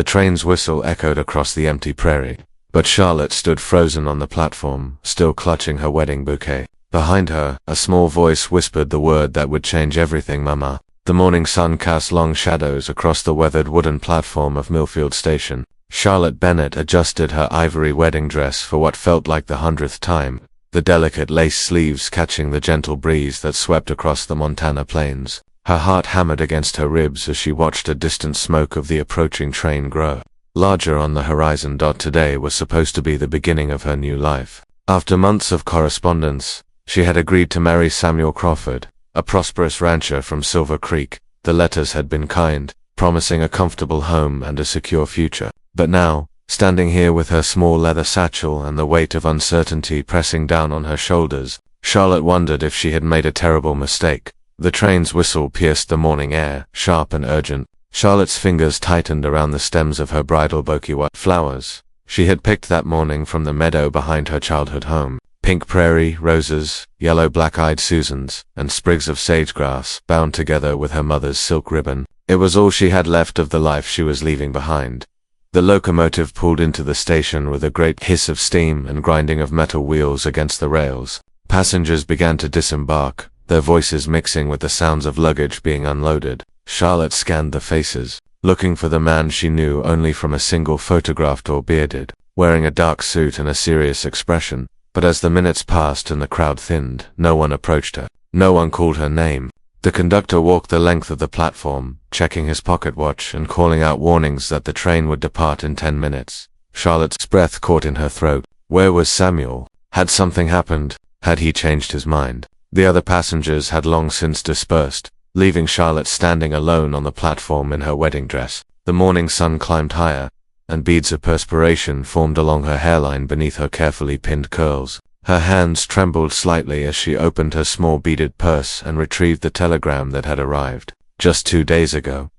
The train's whistle echoed across the empty prairie, but Charlotte stood frozen on the platform, still clutching her wedding bouquet. Behind her, a small voice whispered the word that would change everything, Mama. The morning sun cast long shadows across the weathered wooden platform of Millfield Station. Charlotte Bennet adjusted her ivory wedding dress for what felt like the 100th time, the delicate lace sleeves catching the gentle breeze that swept across the Montana plains. Her heart hammered against her ribs as she watched a distant smoke of the approaching train grow larger on the horizon. Today was supposed to be the beginning of her new life. After months of correspondence, she had agreed to marry Samuel Crawford, a prosperous rancher from Silver Creek. The letters had been kind, promising a comfortable home and a secure future. But now, standing here with her small leather satchel and the weight of uncertainty pressing down on her shoulders, Charlotte wondered if she had made a terrible mistake. The train's whistle pierced the morning air, sharp and urgent. Charlotte's fingers tightened around the stems of her bridal bouquet white flowers she had picked that morning from the meadow behind her childhood home. Pink prairie roses, yellow black-eyed Susans, and sprigs of sage-grass bound together with her mother's silk ribbon. It was all she had left of the life she was leaving behind. The locomotive pulled into the station with a great hiss of steam and grinding of metal wheels against the rails. Passengers began to disembark, their voices mixing with the sounds of luggage being unloaded. Charlotte scanned the faces, looking for the man she knew only from a single photograph, tall bearded, wearing a dark suit and a serious expression. But as the minutes passed and the crowd thinned, no one approached her. No one called her name. The conductor walked the length of the platform, checking his pocket watch and calling out warnings that the train would depart in 10 minutes. Charlotte's breath caught in her throat. Where was Samuel? Had something happened? Had he changed his mind? The other passengers had long since dispersed, leaving Charlotte standing alone on the platform in her wedding dress. The morning sun climbed higher, and beads of perspiration formed along her hairline beneath her carefully pinned curls. Her hands trembled slightly as she opened her small beaded purse and retrieved the telegram that had arrived just 2 days ago.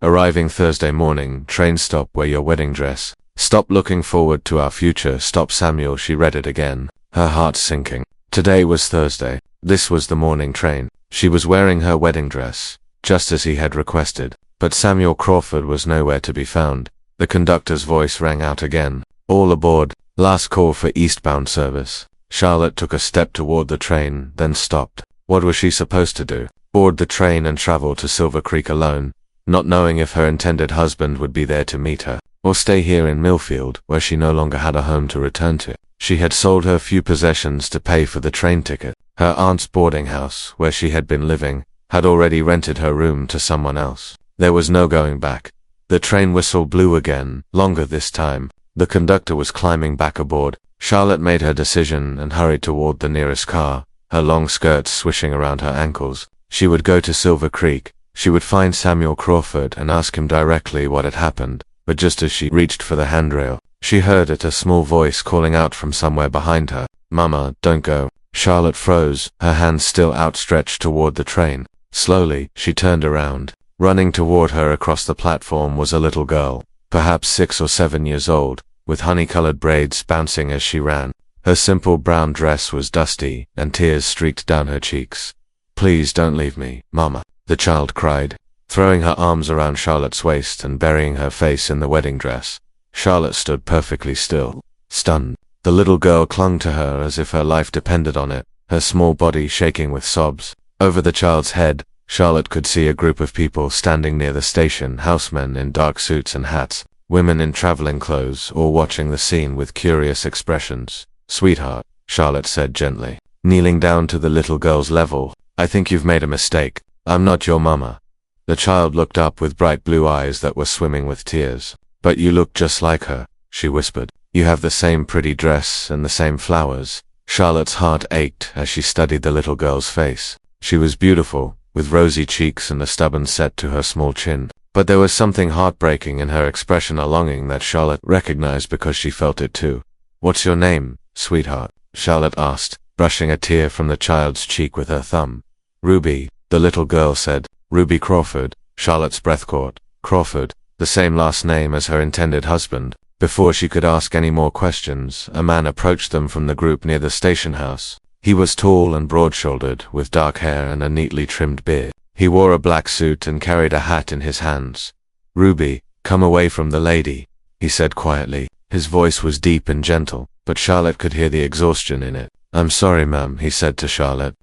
Arriving Thursday morning, train stop, wear your wedding dress. Stop looking forward to our future, stop Samuel. She read it again, her heart sinking. Today was Thursday. This was the morning train. She was wearing her wedding dress, just as he had requested, but Samuel Crawford was nowhere to be found. The conductor's voice rang out again. All aboard. Last call for eastbound service. Charlotte took a step toward the train, then stopped. What was she supposed to do? Board the train and travel to Silver Creek alone, not knowing if her intended husband would be there to meet her, or stay here in Millfield, where she no longer had a home to return to. She had sold her few possessions to pay for the train ticket. Her aunt's boarding house, where she had been living, had already rented her room to someone else. There was no going back. The train whistle blew again, longer this time. The conductor was climbing back aboard. Charlotte made her decision and hurried toward the nearest car, her long skirts swishing around her ankles. She would go to Silver Creek. She would find Samuel Crawford and ask him directly what had happened. But just as she reached for the handrail, she heard a small voice calling out from somewhere behind her. Mama, don't go. Charlotte froze, her hands still outstretched toward the train. Slowly, she turned around. Running toward her across the platform was a little girl, perhaps 6 or 7 years old, with honey-colored braids bouncing as she ran. Her simple brown dress was dusty, and tears streaked down her cheeks. Please don't leave me, Mama, the child cried, throwing her arms around Charlotte's waist and burying her face in the wedding dress. Charlotte stood perfectly still, stunned. The little girl clung to her as if her life depended on it, her small body shaking with sobs. Over the child's head, Charlotte could see a group of people standing near the station, housemen in dark suits and hats, women in traveling clothes, all watching the scene with curious expressions. Sweetheart, Charlotte said gently, kneeling down to the little girl's level, I think you've made a mistake. I'm not your mama. The child looked up with bright blue eyes that were swimming with tears. But you look just like her, she whispered. You have the same pretty dress and the same flowers. Charlotte's heart ached as she studied the little girl's face. She was beautiful, with rosy cheeks and a stubborn set to her small chin. But there was something heartbreaking in her expression, a longing that Charlotte recognized because she felt it too. What's your name, sweetheart? Charlotte asked, brushing a tear from the child's cheek with her thumb. Ruby, the little girl said. Ruby Crawford. Charlotte's breath caught. Crawford, the same last name as her intended husband. Before she could ask any more questions, a man approached them from the group near the station house. He was tall and broad-shouldered, with dark hair and a neatly trimmed beard. He wore a black suit and carried a hat in his hands. Ruby, Come away from the lady, he said quietly. His voice was deep and gentle, but Charlotte could hear the exhaustion in it. I'm sorry, ma'am, he said to Charlotte.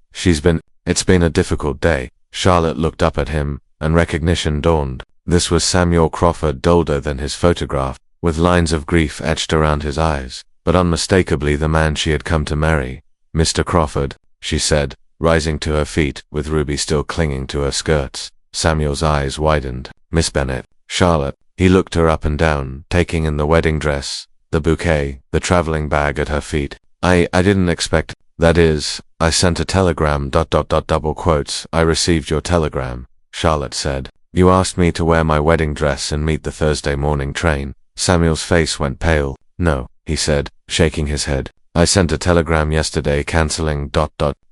It's been a difficult day. Charlotte looked up at him, and recognition dawned. This was Samuel Crawford, older than his photograph, with lines of grief etched around his eyes, but unmistakably the man she had come to marry. Mr. Crawford, she said, rising to her feet, with Ruby still clinging to her skirts. Samuel's eyes widened. Miss Bennet. Charlotte. He looked her up and down, taking in the wedding dress, the bouquet, the traveling bag at her feet. I didn't expect, that is, I sent a telegram, ... double quotes, I received your telegram, Charlotte said. You asked me to wear my wedding dress and meet the Thursday morning train. Samuel's face went pale. No, he said, shaking his head. I sent a telegram yesterday cancelling ...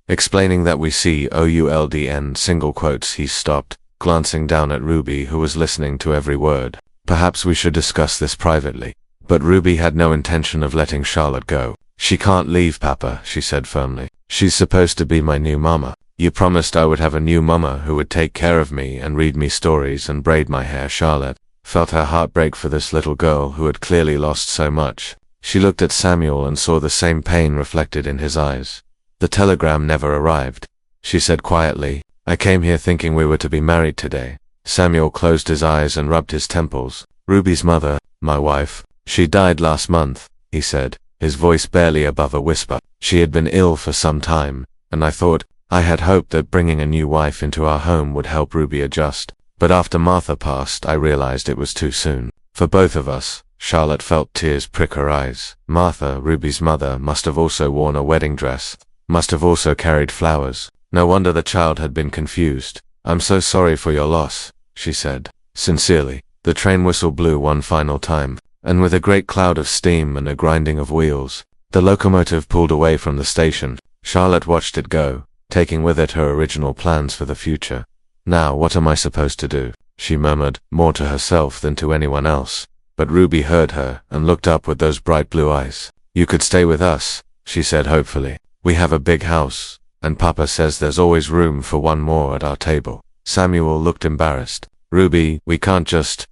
explaining that we see OULDN single quotes. He stopped, glancing down at Ruby, who was listening to every word. Perhaps we should discuss this privately. But Ruby had no intention of letting Charlotte go. She can't leave, Papa, she said firmly. She's supposed to be my new mama. You promised I would have a new mama who would take care of me and read me stories and braid my hair. Charlotte felt her heart break for this little girl who had clearly lost so much. She looked at Samuel and saw the same pain reflected in his eyes. The telegram never arrived. She said quietly, I came here thinking we were to be married today. Samuel closed his eyes and rubbed his temples. Ruby's mother, my wife, she died last month, he said, his voice barely above a whisper. She had been ill for some time, and I had hoped that bringing a new wife into our home would help Ruby adjust. But after Martha passed, I realized it was too soon. For both of us. Charlotte felt tears prick her eyes. Martha, Ruby's mother, must have also worn a wedding dress, must have also carried flowers. No wonder the child had been confused. I'm so sorry for your loss, she said, sincerely. The train whistle blew one final time, and with a great cloud of steam and a grinding of wheels, the locomotive pulled away from the station. Charlotte watched it go, taking with it her original plans for the future. Now what am I supposed to do? She murmured, more to herself than to anyone else. But Ruby heard her and looked up with those bright blue eyes. You could stay with us, she said hopefully. We have a big house, and Papa says there's always room for one more at our table. Samuel looked embarrassed. Ruby, we can't just ...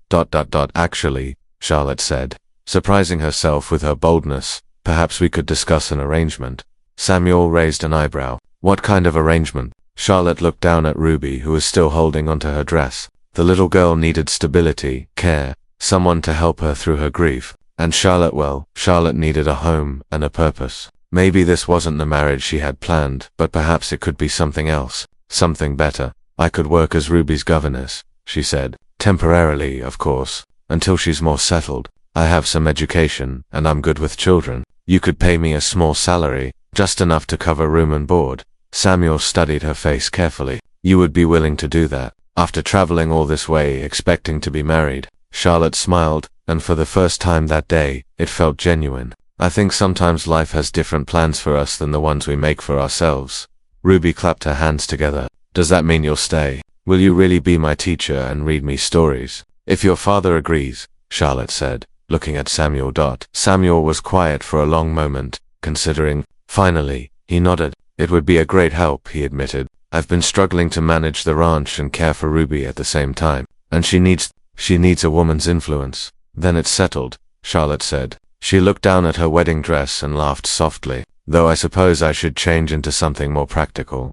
Actually, Charlotte said, surprising herself with her boldness, perhaps we could discuss an arrangement. Samuel raised an eyebrow. What kind of arrangement? Charlotte looked down at Ruby, who was still holding onto her dress. The little girl needed stability, care, someone to help her through her grief. And Charlotte needed a home and a purpose. Maybe this wasn't the marriage she had planned, but perhaps it could be something else, something better. I could work as Ruby's governess, she said. Temporarily, of course, until she's more settled. I have some education, and I'm good with children. You could pay me a small salary, just enough to cover room and board. Samuel studied her face carefully. You would be willing to do that, after traveling all this way expecting to be married? Charlotte smiled, and for the first time that day, it felt genuine. I think sometimes life has different plans for us than the ones we make for ourselves. Ruby clapped her hands together. Does that mean you'll stay? Will you really be my teacher and read me stories? If your father agrees, Charlotte said, looking at Samuel. Samuel was quiet for a long moment, considering. Finally, he nodded. It would be a great help, he admitted. I've been struggling to manage the ranch and care for Ruby at the same time, and she needs a woman's influence. Then it's settled, Charlotte said. She looked down at her wedding dress and laughed softly. Though I suppose I should change into something more practical.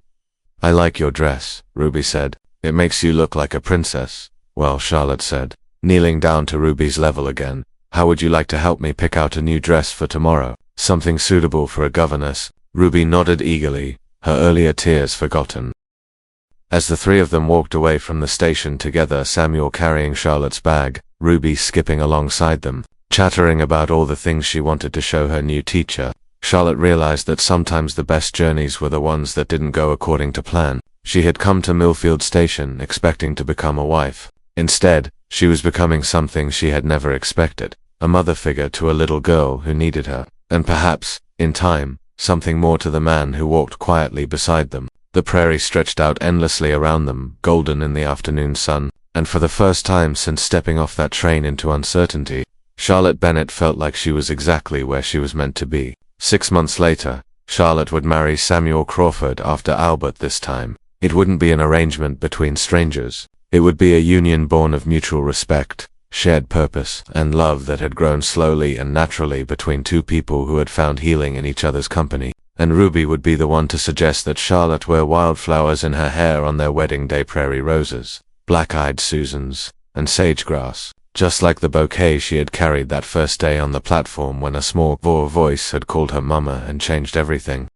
I like your dress, Ruby said. It makes you look like a princess. Well, Charlotte said, kneeling down to Ruby's level again. How would you like to help me pick out a new dress for tomorrow? Something suitable for a governess? Ruby nodded eagerly, her earlier tears forgotten. As the three of them walked away from the station together, Samuel carrying Charlotte's bag, Ruby skipping alongside them, chattering about all the things she wanted to show her new teacher, Charlotte realized that sometimes the best journeys were the ones that didn't go according to plan. She had come to Millfield Station expecting to become a wife. Instead, she was becoming something she had never expected, a mother figure to a little girl who needed her, and perhaps, in time, something more to the man who walked quietly beside them. The prairie stretched out endlessly around them, golden in the afternoon sun, and for the first time since stepping off that train into uncertainty, Charlotte Bennet felt like she was exactly where she was meant to be. 6 months later, Charlotte would marry Samuel Crawford after Albert this time. It wouldn't be an arrangement between strangers. It would be a union born of mutual respect. shared purpose, and love that had grown slowly and naturally between two people who had found healing in each other's company. And Ruby would be the one to suggest that Charlotte wear wildflowers in her hair on their wedding day, prairie roses, black-eyed Susans, and sage-grass, just like the bouquet she had carried that first day on the platform when a small voice had called her mama and changed everything.